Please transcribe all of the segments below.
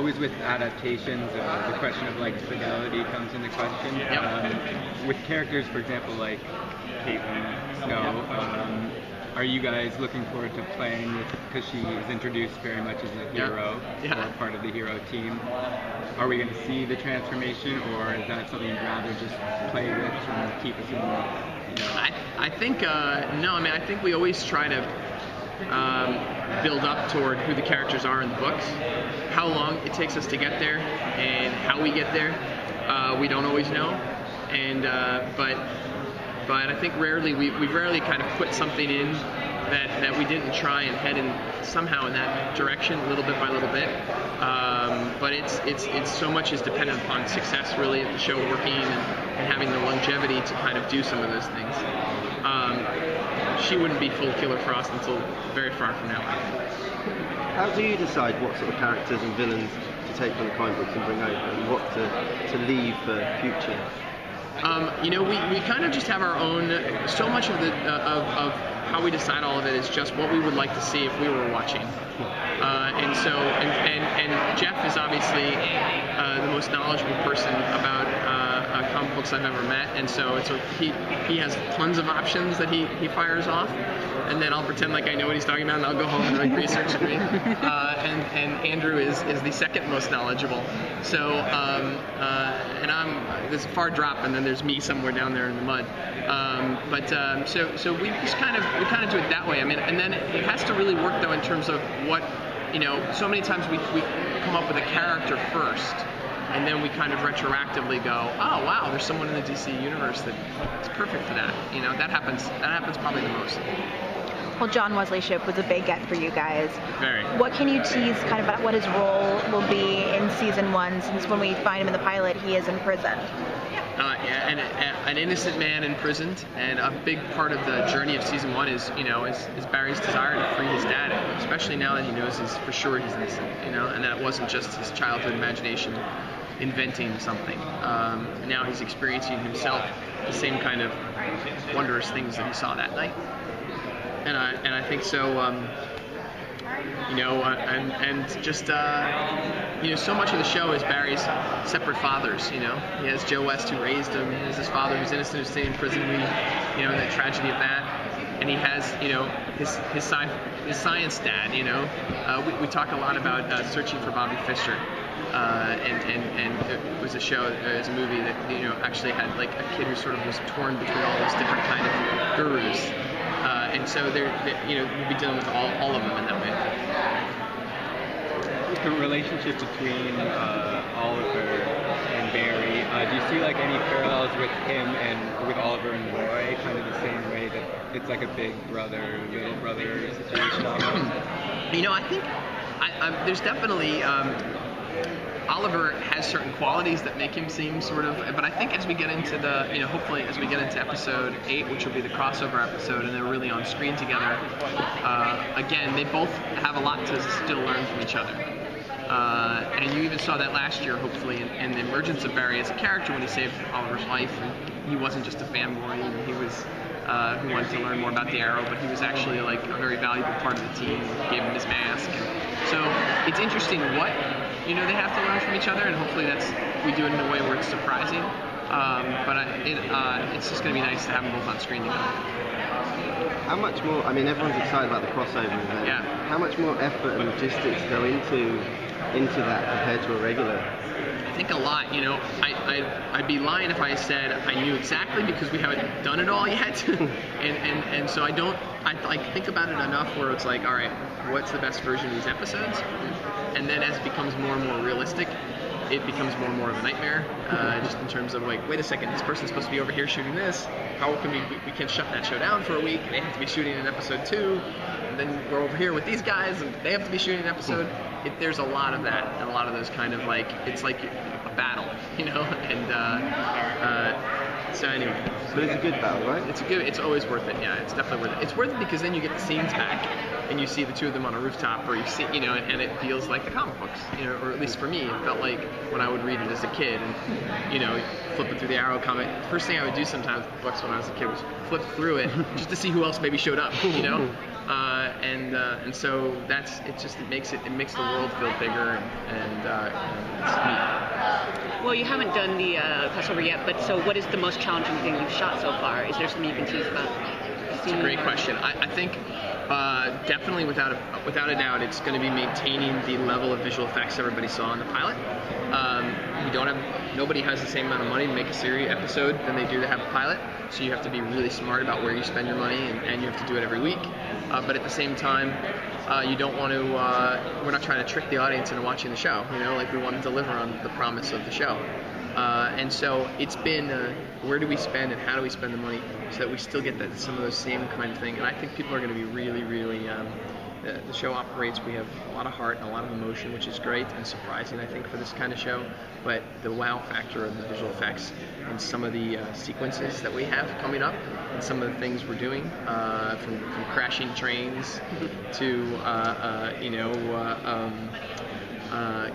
always with adaptations, the question of like fidelity comes into question. With characters, for example, like Caitlin Snow, are you guys looking forward to playing with, because she is introduced very much as a hero, or part of the hero team? Are we going to see the transformation, or is that something you'd rather just play with and keep us in the, I think, no, I mean, I think we always try to build up toward who the characters are in the books. How long it takes us to get there and how we get there, we don't always know. And but I think rarely we've rarely kind of put something in that we didn't try and head in somehow in that direction, little bit by little bit. But it's so much is dependent upon success, really, of the show working and having the longevity to kind of do some of those things. She wouldn't be full Killer Frost until very far from now. How do you decide what sort of characters and villains to take from the comic books and bring over, and what to leave for future? We kind of just have our own. So much of the of how we decide all of it is just what we would like to see if we were watching. And Jeff is obviously the most knowledgeable person about comic books I've ever met, and so he has tons of options that he fires off, and then I'll pretend like I know what he's talking about, and I'll go home and like research it. And Andrew is the second most knowledgeable. So and there's a far drop, and then there's me somewhere down there in the mud. So we just kind of do it that way. I mean, and then it has to really work though in terms of what, so many times we come up with a character first, and then we kind of retroactively go, oh wow, there's someone in the DC universe that's perfect for that. That happens probably the most. Well, John Wesley Shipp was a big get for you guys. Very. What can you tease kind of about what his role will be in season 1, since when we find him in the pilot, he is imprisoned? An innocent man imprisoned, and a big part of the journey of season 1 is Barry's desire to free his dad, especially now that he knows for sure he's innocent, and that it wasn't just his childhood imagination inventing something. Now he's experiencing himself the same kind of wondrous things that he saw that night. And I think so, so much of the show is Barry's separate fathers. He has Joe West who raised him, he has his father who's innocent who stayed in prison, and the tragedy of that, and he has, his science dad. We talk a lot about Searching for Bobby Fischer, and it was a movie that actually had like a kid who sort of was torn between all those different kind of gurus. And so we'll be dealing with all of them in that way. The relationship between Oliver and Barry, do you see like any parallels with him and with Oliver and Roy, kind of the same way that it's like a big brother, little brother situation? I think there's definitely Oliver has certain qualities that make him seem sort of, but I think as we get into hopefully as we get into episode 8, which will be the crossover episode, and they're really on screen together, again, they both have a lot to still learn from each other. And you even saw that last year, hopefully, in the emergence of Barry as a character when he saved Oliver's life. And he wasn't just a fanboy, he was who wanted to learn more about the Arrow, but he was actually like a very valuable part of the team. Gave him his mask. So it's interesting what they have to learn from each other, and hopefully we do it in a way where it's surprising. But it's just going to be nice to have them both on screen together. How much more? I mean, everyone's excited about the crossover event. Yeah. How much more effort and logistics go into that compared to a regular? I think a lot. I'd be lying if I said I knew exactly, because we haven't done it all yet. and so I think about it enough where it's like, all right, what's the best version of these episodes? And then as it becomes more and more realistic, it becomes more and more of a nightmare, just in terms of like, wait a second, this person's supposed to be over here shooting this. How can we can't shut that show down for a week? They have to be shooting in episode 2, and then we're over here with these guys, and they have to be shooting an episode. There's a lot of that, and a lot of those kind of like, it's like a battle, and so anyway. But it's a good battle, right? It's always worth it. Yeah, it's definitely worth it. It's worth it because then you get the scenes back, and you see the two of them on a rooftop, or you see, and it feels like the comic books, or at least for me, it felt like when I would read it as a kid, and flipping through the Arrow comic. First thing I would do sometimes with books when I was a kid was flip through it just to see who else maybe showed up, And so it makes the world feel bigger, and Well, you haven't done the crossover yet, but so what is the most challenging thing you've shot so far? Is there something you can tease about? It's a great question. I think definitely without a doubt, it's going to be maintaining the level of visual effects everybody saw in the pilot. Nobody has the same amount of money to make a series episode than they do to have a pilot, so you have to be really smart about where you spend your money, and you have to do it every week. But at the same time, you don't want to. We're not trying to trick the audience into watching the show. Like we want to deliver on the promise of the show. And so it's been where do we spend and how do we spend the money so that we still get some of those same kind of thing. And I think people are going to be really, really. The show operates. We have a lot of heart and a lot of emotion, which is great and surprising, I think, for this kind of show. But the wow factor of the visual effects and some of the sequences that we have coming up, and some of the things we're doing, from crashing trains to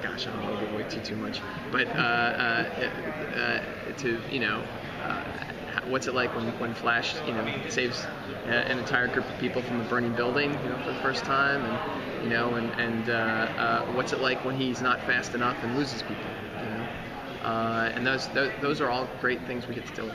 gosh, I don't want to give away too much, but what's it like when Flash, saves an entire group of people from a burning building, for the first time, and what's it like when he's not fast enough and loses people, and those are all great things we get to do.